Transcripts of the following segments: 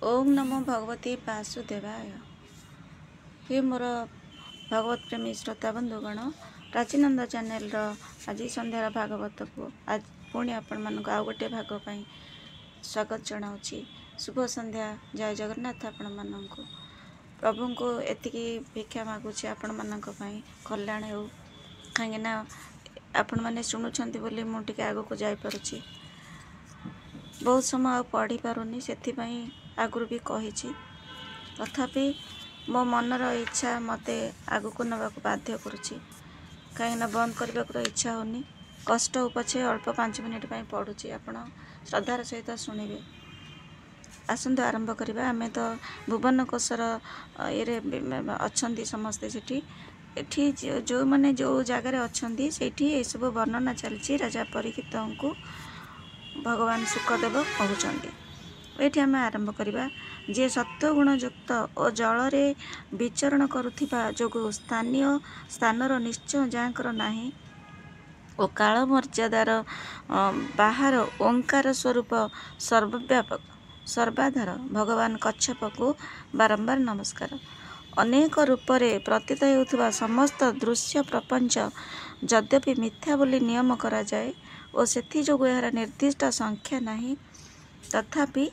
ओम नमो भगवते वासुदेवाय। हे मोर भगवत प्रेमी श्रोता बंधुगण, प्राचीनंद चैनल आज संध्यार भागवत को आज पुणी आपण मानक आउ गोटे भाग पाई स्वागत जनाऊँगी। शुभ संध्या, जय जगन्नाथ। आपण मानक प्रभु को एतिकी भिक्षा मागुचे आपण मानक पाई कल्याण हो, कहीं आपण मैंने शुणुंट बोली मुझे आग को जापी बहुत समय पढ़ी पारुनी, से आगुरी भी कही तथापि मो मनर इच्छा मते आगु को नवा बाध्य करुच्ची, कहीं बंद करने को इच्छा होनी। कष्ट हो पछे अल्प 5 मिनिट पढ़ुची, आपण श्रद्धार सहित शुणिबे। आसंतु आरंभ करवा। आमे तो भुवन कोशर ये अच्छा समस्ते सेठी जो मैंने जो जगार अच्छा से सब वर्णना चलती। राजा परीक्षित को भगवान सुखदेव कहते ये आम आरंभ करवा। जे सत्वगुण युक्त और जल रे विचरण करुथिबा जोगु स्थानर निश्चय जहाँकर नाही और काल मर्यादार बाहर ओंकार स्वरूप सर्वव्यापक सर्वाधार भगवान कच्छप को बारंबार नमस्कार। अनेक रूप रे प्रतीत होउथबा समस्त दृश्य प्रपंच यद्यपि मिथ्या बोली नियम करा जाए और सेथि जोगु यार निर्दिष्ट संख्या नहीं, तथापि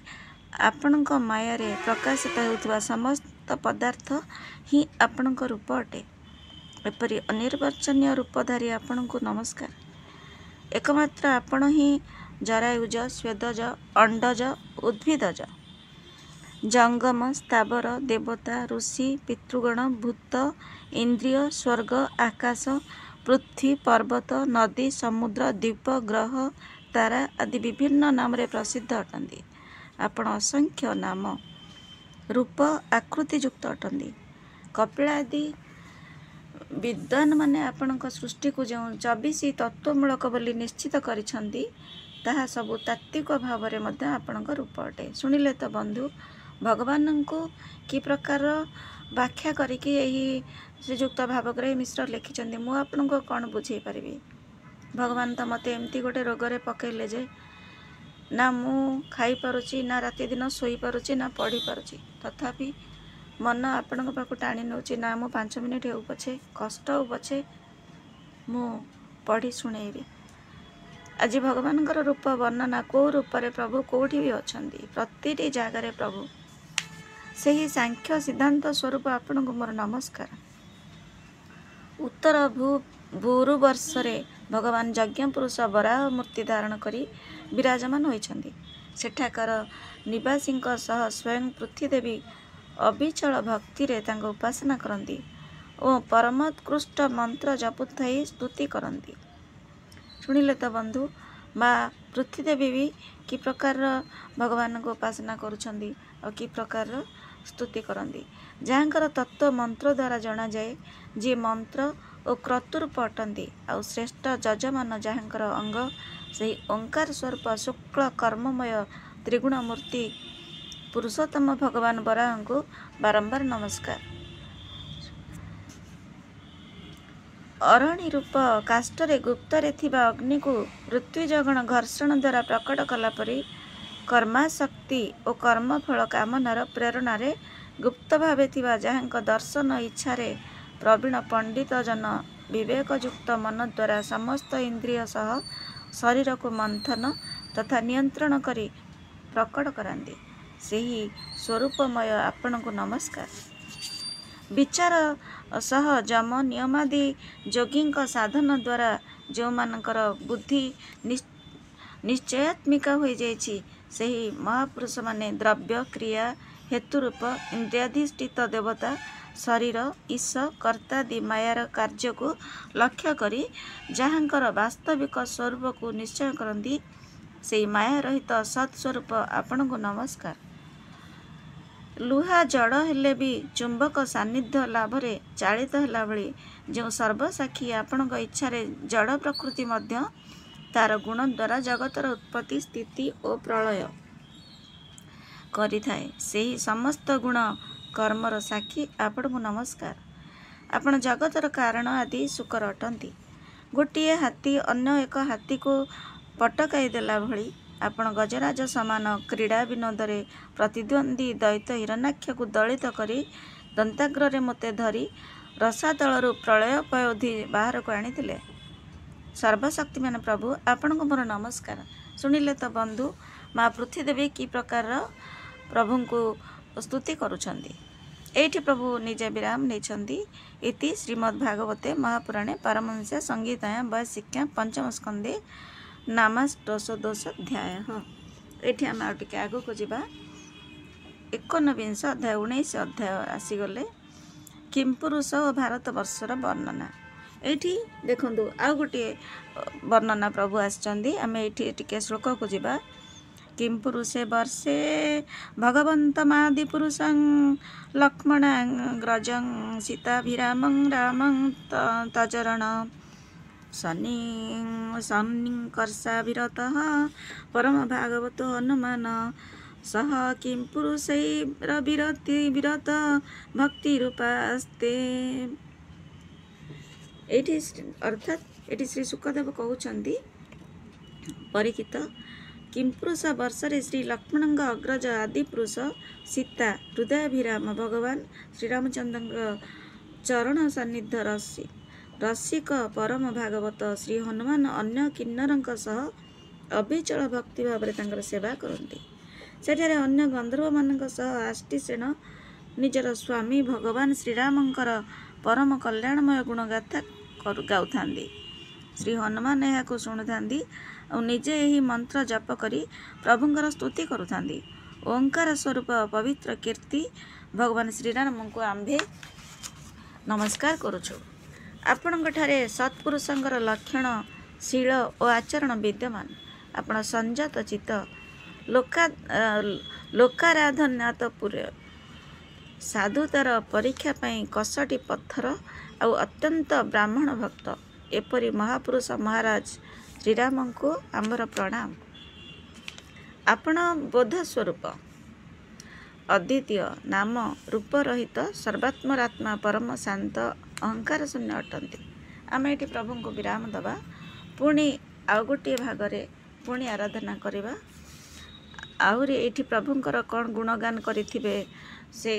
आपणक माया रे प्रकाशित होउथबा समस्त पदार्थ ही आपणक रूप अटे। एपरि अनिर्वचनीय रूपधारी आपणक नमस्कार। एकमात्र आपण ही जरायुज, स्वेदज, अंडज, उद्भिदज, जंगम, स्थावर, देवता, ऋषि, पितृगण, भूत, इंद्रिय, स्वर्ग, आकाश, पृथ्वी, पर्वत, नदी, समुद्र, द्वीप, ग्रह, तारा आदि विभिन्न नाम रे प्रसिद्ध अटंती। आपण असंख्य नाम रूप आकृति युक्त अटंती। कपिलादि विद्वान माने आपणक सृष्टि को जो 24 तत्वमूलक बोली निश्चित करिसंती, ताहा सबु तात्विक भाव रे मध्य आपणक रूप अटे। सुनिले तो बंधु, भगवान को कि प्रकार व्याख्या करिकी यही श्रीजुक्त भावग्रही मिश्र लिखिंट। मु आपन को कौन बुझे पारि। भगवान तो मत एमती गोटे रोगरे पकड़े जे ना मु खाई पारुची, ना राति दिन सोई पारुची, ना पढ़ी पारुची, तथापि मन आपण पाक टाणी नौची। ना मु 5 मिनिट हो पछे, कष्ट हो पछे, मु पढ़ी शुणेबी। आज भगवान रूप वर्णना को रूप रे प्रभु कोठी भी अछंती, प्रतिटी जगार प्रभु से ही सांख्य सिद्धांत स्वरूप आपण को मोर नमस्कार। उत्तर भूरु वर्षरे भगवान यज्ञ पुरुष वराह मूर्ति धारण करी विराजमान होइछंती। सेठाकर निवासी सह स्वयं पृथ्वी देवी अविचल भक्ति रे तांको उपासना करती और परमोत्कृष्ट मंत्र जपुथाई स्तुति करती। शुणिले तो बंधु, माँ पृथ्वी देवी भी कि प्रकार भगवान को उपासना करुछंती और कि प्रकार स्तुति करती। जहाँकर तत्व मंत्र द्वारा जना जाए, जे मंत्र और क्रतुरूप अटंती आ श्रेष्ठ जजमान जहाँकर अंग से ओंकार स्वरूप शुक्ल कर्ममय त्रिगुण मूर्ति पुरुषोत्तम भगवान वराह को बारंबार नमस्कार। अरणी रूप काष्ठरे गुप्तरे थिबा अग्नि को ऋत्विजगण घर्षण द्वारा प्रकट कला परी कर्माशक्ति और कर्मफल कामनार प्रेरणा रे गुप्त भावे थिबा जहाँक दर्शन इच्छा रे प्रवीण पंडित जन विवेकयुक्त मन द्वारा समस्त इंद्रिय सह शरीर को मंथन तथा नियंत्रण करी प्रकट करांती, सेही स्वरूपमय आपण को नमस्कार। विचार सह जम नियमादि योगी साधन द्वारा जो मानकर बुद्धि निश्चयात्मिका हो जाइछि, सेही महापुरुष माने द्रव्य क्रिया हेतुरूप इंद्रियाधिष्ठित देवता शरीर ईश कर्तादि मायार कार्य को लक्ष्य करी जहाँकर वास्तविक स्वरूप को निश्चय करती, से माया रहित सत्स्वरूप आपण को नमस्कार। लुहा जड़ हेले भी चुंबक सान्निध्य लाभ रे चालित होला भली जो सर्वसाक्षी आपण इच्छा रे जड़ प्रकृति मध्य तार गुण द्वारा जगतर उत्पत्ति स्थिति और प्रलय करि थाए, सेही समस्त गुण कर्मर साक्षी आपण को नमस्कार। आपण जगतर कारण आदि शुकर अटंती। गोटे हाथी अन्य एक हाथी को पटकाई देला भली ଆପଣ ଗଜରାଜ ସମାନ କ୍ରୀଡ଼ା ବିନୋଦରେ ପ୍ରତିଦ୍ୱନ୍ଦ୍ୱୀ ଦୈତ ହିରଣ୍ୟାକ୍ଷକୁ ଦଳିତ କରି ଦନ୍ତାଗ୍ରରେ ମୋତେ ଧରି ରସାତଳରୁ ପ୍ରଳୟ ପୟୋଧି ବାହାରକୁ ଆଣିଥିଲେ। ସର୍ବଶକ୍ତିମାନ ପ୍ରଭୁ ଆପଣଙ୍କୁ ମୋର ନମସ୍କାର। ଶୁଣିଲେ ତ ବନ୍ଧୁ, ମା ପୃଥ୍ୱୀଦେବୀ କି ପ୍ରକାରର ପ୍ରଭୁଙ୍କୁ ସ୍ତୁତି କରୁଛନ୍ତି। ଏଇଠି ପ୍ରଭୁ ନିଜେ ବିରାମ ନେଇଛନ୍ତି। ଇତି ଶ୍ରୀମଦ୍ ଭାଗବତେ ମହାପୁରାଣେ ପାରମହଂସ୍ୟା ସଂହିତାୟାଂ ବୈଶିକ୍ୟା ପଞ୍ଚମ ସ୍କନ୍ଧେ ନାମାଷ୍ଟୋଷୋଦଶାଧ୍ୟାୟଃ। ଏଇଠି ଆମେ ଆଉ ଟିକେ ଆଗକୁ ଯିବା। 49 ଅଧ୍ୟାୟ 19 ଅଧ୍ୟାୟ ଆସିଗଲେ କିମ୍ପୁରୁଷ ଓ ଭାରତବର୍ଷର ବର୍ଣ୍ଣନା। ଏଇଠି ଦେଖନ୍ତୁ ଆଉ ଗୋଟିଏ ବର୍ଣ୍ଣନା ପ୍ରଭୁ ଆସିଛନ୍ତି। ଆମେ ଏଇଠି ଟିକେ ଶ୍ଲୋକକୁ ଯିବା। କିମ୍ପୁରୁଷେ ବର୍ଷେ ଭଗବନ୍ତମାଦିପୁରୁଷଂ ଲକ୍ଷ୍ମଣାଗ୍ରଜଂ ସୀତାଭିରାମଂ ରାମଂ ତଚରଣ ସନ୍ନିକର୍ଷାଭିରତଃ ପରମ ଭାଗବତ ହନୁମାନ ସହ କିମ୍ପୁରୁଷୈରବିରତ ଭକ୍ତିରୂପାସ୍ତେ। ଏଇଠି ଅର୍ଥାତ୍ ଏଠି ଶ୍ରୀ ସୁକଦେବ କହୁଛନ୍ତି, ପରୀକ୍ଷିତ କିମ୍ପୁରୁଷ ବର୍ଷରେ ଶ୍ରୀ ଲକ୍ଷ୍ମଣଙ୍କ ଅଗ୍ରଜ ଆଦିପୁରୁଷ ସୀତା ହୃଦୟାଭିରାମ ଭଗବାନ ଶ୍ରୀରାମଚନ୍ଦ୍ରଙ୍କ ଚରଣ ସନ୍ନିଧ ରସିକ ପରମ ଭାଗବତ ଶ୍ରୀ ହନୁମାନ ଅନ୍ୟ କିନ୍ନରଙ୍କ ସହ ଅବିଚଳ ଭକ୍ତି ଭାବରେ ତାଙ୍କର ସେବା କରନ୍ତି। ସେଠାରେ ଅନ୍ୟ ଗନ୍ଧର୍ବମାନଙ୍କ ସହ ଆଷ୍ଟିସେନ ନିଜର ସ୍ୱାମୀ ଭଗବାନ ଶ୍ରୀରାମଙ୍କର ପରମ କଲ୍ୟାଣମୟ ଗୁଣଗାଥା ଗାଉଥାନ୍ତି। ଶ୍ରୀ ହନୁମାନ ଏହାକୁ ଶୁଣୁଥାନ୍ତି ଆଉ ନିଜେ ଏହି ମନ୍ତ୍ର ଜପ କରି ପ୍ରଭୁଙ୍କର ସ୍ତୁତି କରୁଥାନ୍ତି। ଓଙ୍କାର ସ୍ୱରୂପ ପବିତ୍ର କୀର୍ତ୍ତି ଭଗବାନ ଶ୍ରୀରାମଙ୍କୁ ଆମ୍ଭେ ନମସ୍କାର କରୁଛୁ। ଆପଣଙ୍କଠାରେ ସତ୍ପୁରୁଷଙ୍କର ଲକ୍ଷଣ, ଶୀଳ ଓ ଆଚରଣ ବିଦ୍ୟମାନ। ଆପଣ ସଂଯତ ଚିତ୍ତ, ଲୋକାରାଧନାତପୁର, ସାଧୁତାର ପରୀକ୍ଷା ପାଇଁ କଷଟି ପଥର ଆଉ ଅତ୍ୟନ୍ତ ବ୍ରାହ୍ମଣ ଭକ୍ତ ଏପରି ମହାପୁରୁଷ ମହାରାଜ ଶ୍ରୀରାମଙ୍କୁ ଆମର ପ୍ରଣାମ। ଆପଣ ବୋଧ ସ୍ୱରୂପ, ଅଦ୍ୱିତୀୟ, ନାମ ରୂପରହିତ, ସର୍ବାତ୍ମରାତ୍ମା, ପରମ ଶାନ୍ତ, ଅହଙ୍କାର ଶୂନ୍ୟ ଅଟନ୍ତି। ଆମେ ଏଠି ପ୍ରଭୁଙ୍କୁ ବିରାମ ଦେବା। ପୁଣି ଆଉ ଗୋଟିଏ ଭାଗରେ ପୁଣି ଆରାଧନା କରିବା। ଆହୁରି ଏଇଠି ପ୍ରଭୁଙ୍କର କ'ଣ ଗୁଣଗାନ କରିଥିବେ ସେ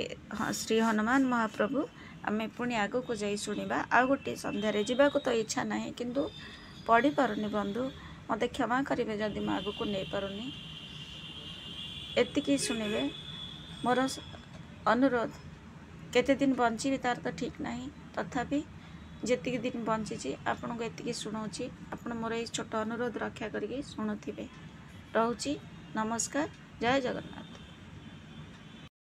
ଶ୍ରୀ ହନୁମାନ ମହାପ୍ରଭୁ, ଆମେ ପୁଣି ଆଗକୁ ଯାଇ ଶୁଣିବା। ଆଉ ଗୋଟିଏ ସନ୍ଧ୍ୟାରେ ଯିବାକୁ ତ ଇଚ୍ଛା ନାହିଁ, କିନ୍ତୁ ପଢ଼ିପାରୁନି ବନ୍ଧୁ, ମୋତେ କ୍ଷମା କରିବେ ଯଦି ମୁଁ ଆଗକୁ ନେଇପାରୁନି। ଏତିକି ଶୁଣିବେ ମୋର ଅନୁରୋଧ। କେତେ ଦିନ ବଞ୍ଚିବି ତାର ତ ଠିକ୍ ନାହିଁ, ତଥାପି ଯେତିକି ଦିନ ବଞ୍ଚିଛି ଆପଣଙ୍କୁ ଏତିକି ଶୁଣାଉଛି। ଆପଣ ମୋର ଏଇ ଛୋଟ ଅନୁରୋଧ ରକ୍ଷା କରିକି ଶୁଣୁଥିବେ। ରହୁଛି, ନମସ୍କାର, ଜୟ ଜଗନ୍ନାଥ।